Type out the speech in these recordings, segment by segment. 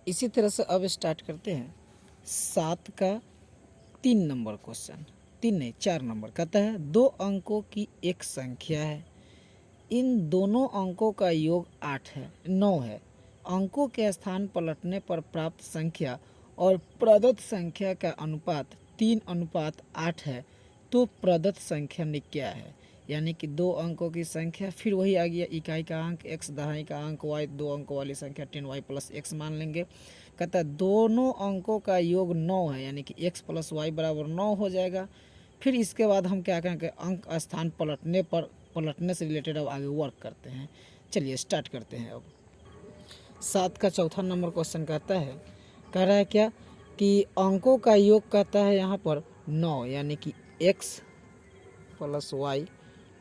इसी तरह से अब स्टार्ट करते हैं 7 का 3 नंबर क्वेश्चन। 3 नहीं 4 नंबर। कहता है 2 अंकों की एक संख्या है, इन दोनों अंकों का योग 8 है 9 है। अंकों के स्थान पलटने पर प्राप्त संख्या और प्रदत्त संख्या का अनुपात 3:8 है, तो प्रदत्त संख्या ने क्या है। यानी कि 2 अंकों की संख्या, फिर वही आ गया इकाई का अंक x, दहाई का अंक y, 2 अंकों वाली संख्या 10y + x मान लेंगे। कहता है दोनों अंकों का योग 9 है, यानी कि x + y = 9 हो जाएगा। फिर इसके बाद हम क्या करेंगे, अंक स्थान पलटने से रिलेटेड अब आगे वर्क करते हैं। चलिए स्टार्ट करते हैं। अब 7 का चौथा नंबर क्वेश्चन कहता है, कह रहा है क्या कि अंकों का योग कहता है यहाँ पर 9, यानी कि x + y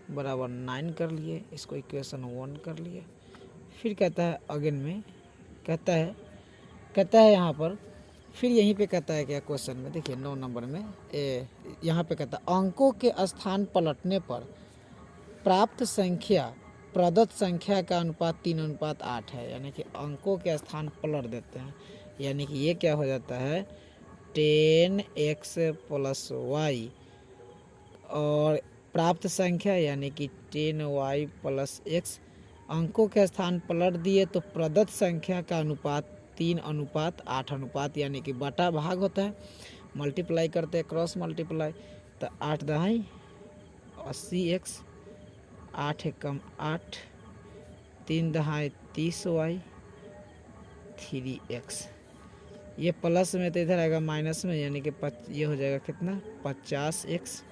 = 9 कर लिए, इसको इक्वेशन 1 कर लिए। फिर कहता है अगेन में कहता है यहाँ पर, फिर यहीं पे कहता है क्या क्वेश्चन में, देखिए 9 नंबर में यहाँ पे कहता है अंकों के स्थान पलटने पर प्राप्त संख्या प्रदत्त संख्या का अनुपात 3:8 है। यानी कि अंकों के स्थान पलट देते हैं, यानी कि ये क्या हो जाता है 10x + y और प्राप्त संख्या यानी कि 10y + x। अंकों के स्थान पलट दिए तो प्रदत्त संख्या का अनुपात 3:8 यानी कि बटा भाग होता है। मल्टीप्लाई करते हैं, क्रॉस मल्टीप्लाई, तो 8 दहाई 80x, 8 एकम 8, 3 दहाई 30y, 3x। ये प्लस में तो इधर आएगा माइनस में, यानी कि ये हो जाएगा कितना 50x।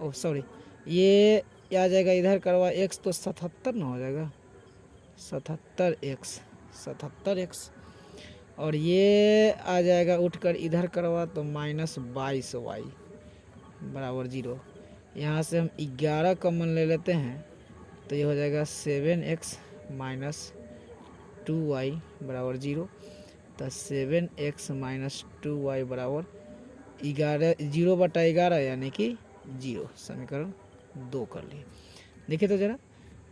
ओह सॉरी, ये आ जाएगा इधर करवा x तो 77 ना हो जाएगा, 77x। और ये आ जाएगा उठकर इधर करवा तो -22y = 0। यहाँ से हम 11 कॉमन ले लेते हैं तो ये हो जाएगा 7x - 2y = 0। तो 7x - 2y = 11, 0/11 यानी कि 0। समीकरण 2 कर लिए। देखिए तो ज़रा,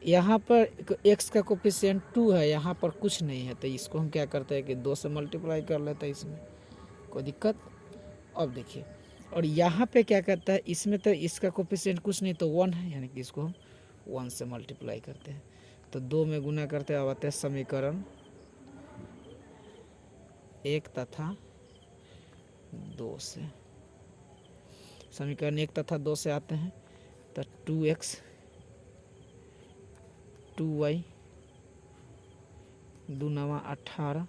यहाँ पर x का कोफिशिएंट 2 है, यहाँ पर कुछ नहीं है, तो इसको हम क्या करते हैं कि 2 से मल्टीप्लाई कर लेते हैं, इसमें कोई दिक्कत। अब देखिए, और यहाँ पे क्या कहता है, इसमें तो इसका कोफिशिएंट कुछ नहीं तो 1 है, यानी कि इसको हम 1 से मल्टीप्लाई करते हैं, तो 2 में गुना करते हैं, अब आते हैं समीकरण 1 तथा 2 से। समीकरण 1 तथा 2 से आते हैं तो 2x 2y 2 9 18।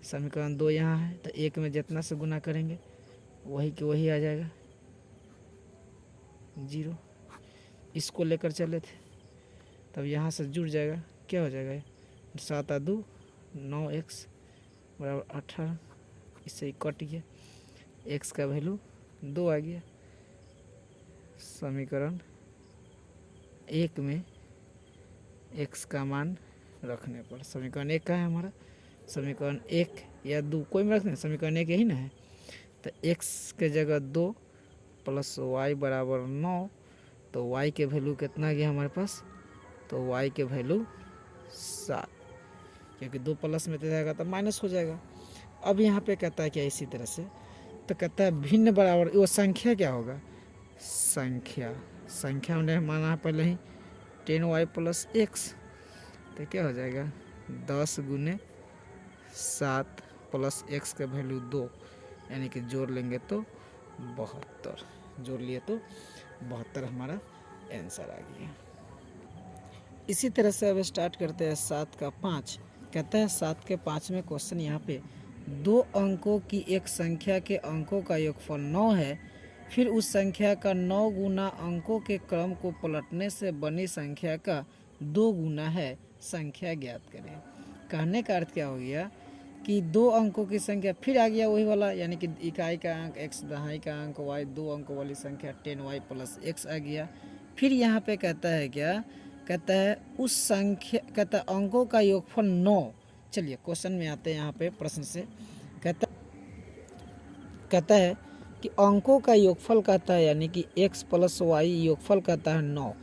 समीकरण 2 यहाँ है तो 1 में जितना से गुना करेंगे वही के वही आ जाएगा 0। इसको लेकर चले थे तब यहाँ से जुड़ जाएगा, क्या हो जाएगा 7 आ 2 9x = 18। इससे ही कट गया, x का वैल्यू 2 आ गया। समीकरण 1 में x का मान रखने पर, समीकरण 1 का है हमारा, समीकरण 1 या 2 कोई में रखते हैं, समीकरण 1 यही ना है, तो x के जगह 2 + y = 9, तो y के वैल्यू कितना गया हमारे पास, तो y के वैल्यू 7, क्योंकि 2 प्लस में तो जाएगा तो माइनस हो जाएगा। अब यहाँ पे कहता है क्या इसी तरह से, तो कहता है भिन्न बराबर, वो संख्या क्या होगा, संख्या हमने माना है पहले ही 10y + x, तो क्या हो जाएगा 10 × 7 + x का वैल्यू 2, यानी कि जोड़ लेंगे तो 72, जोड़ लिए तो 72 हमारा आंसर आ गया। इसी तरह से अब स्टार्ट करते हैं 7 का 5। कहता है 7 के 5 में क्वेश्चन यहाँ पे 2 अंकों की एक संख्या के अंकों का योगफल 9 है, फिर उस संख्या का 9 गुना अंकों के क्रम को पलटने से बनी संख्या का 2 गुना है, संख्या ज्ञात करें। कहने का अर्थ क्या हो गया कि 2 अंकों की संख्या, फिर आ गया वही वाला, यानी कि इकाई का अंक x, दहाई का अंक y, 2 अंकों वाली संख्या 10y + x आ गया। फिर यहाँ पे कहता है क्या, कहता है उस संख्या, कहता है अंकों का योगफल 9। चलिए क्वेश्चन में आते हैं, यहाँ पे प्रश्न से कहता है कि अंकों का योगफल कहता है, यानी कि x + y योगफल कहता है 9।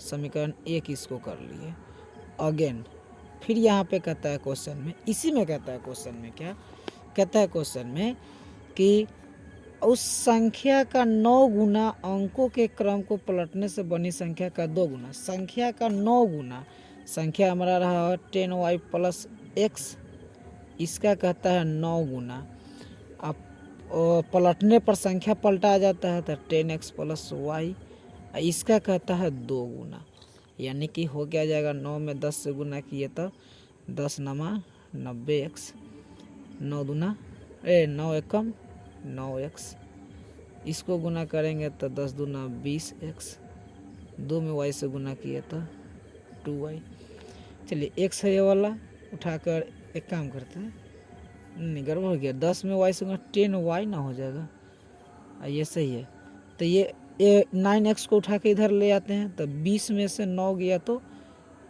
समीकरण 1 इसको कर लिए। अगेन फिर यहाँ पे कहता है क्वेश्चन में, इसी में कहता है क्वेश्चन में, क्या कहता है क्वेश्चन में कि उस संख्या का 9 गुना अंकों के क्रम को पलटने से बनी संख्या का 2 गुना, संख्या का 9 गुना, संख्या हमारा रहा है 10y प्लस एक्स, इसका कहता है 9 गुना। अब पलटने पर संख्या पलटा आ जाता है तो 10x प्लस वाई, इसका कहता है 2 गुना, यानी कि हो क्या जाएगा, 9 में 10 से गुना किए तो 10 नमा 90x, 9 दूना 9 एकम 9x, इसको गुना करेंगे तो 10 दूना 20x, 2 में y से गुना किए तो 2y। चलिए x है ये वाला, उठाकर एक काम करते हैं, नहीं गड़बड़ हो गया, 10 में y से गुना 10y ना हो जाएगा, ये सही है। तो ये 9x को उठा के इधर ले आते हैं तो 20 में से 9 गया तो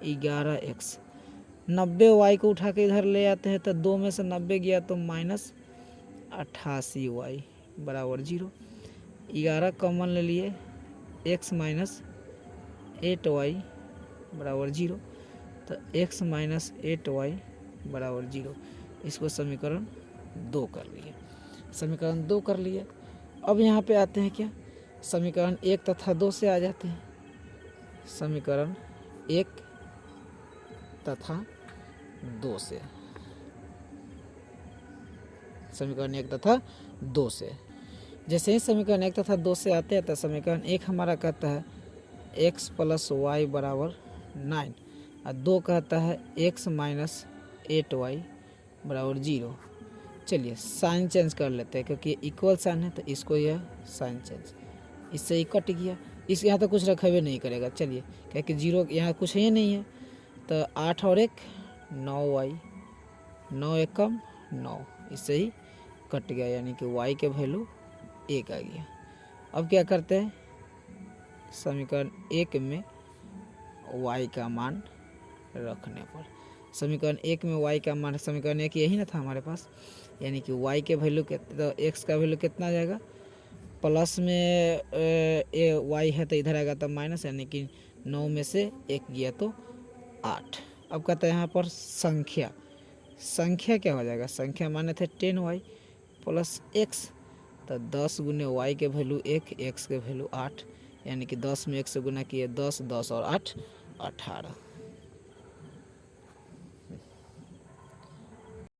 11x, 90y को उठा के इधर ले आते हैं तो 2 में से 90 गया तो माइनस 88y बराबर 0। 11 कॉमन ले लिए, x माइनस 8y बराबर 0, तो x माइनस 8y बराबर 0, इसको समीकरण 2 कर लिए, समीकरण 2 कर लिए। अब यहाँ पे आते हैं क्या, समीकरण 1 तथा 2 से आ जाते हैं, समीकरण 1 तथा 2 से, समीकरण 1 तथा 2 से, जैसे ही समीकरण 1 तथा 2 से आते हैं तो समीकरण 1 हमारा कहता है x प्लस वाई बराबर 9 और 2 कहता है x माइनस 8y बराबर 0। चलिए साइन चेंज कर लेते हैं, क्योंकि इक्वल साइन है तो इसको यह साइन चेंज, इससे ही कट गया, इस यहाँ तो कुछ रखा हुए नहीं करेगा। चलिए क्योंकि 0 यहाँ कुछ ही नहीं है, तो 8 और 1 9y, 9 एकम 9, इससे ही कट गया, यानी कि y के वैल्यू 1 आ गया। अब क्या करते हैं, समीकरण 1 में y का मान रखने पर, समीकरण 1 में y का मान, समीकरण 1 यही ना था हमारे पास, यानी कि y के वैल्यू तो x का वैल्यू कितना आ जाएगा, प्लस में y है तो इधर आएगा तो माइनस, यानी कि 9 में से 1 गया तो 8। अब कहते हैं यहाँ पर संख्या, संख्या क्या हो जाएगा, संख्या माने थे 10y प्लस x, तो 10 गुने y के वैल्यू 1, x के वैल्यू 8, यानी कि 10 में 1 से गुना किए 10, 10 और 8 18।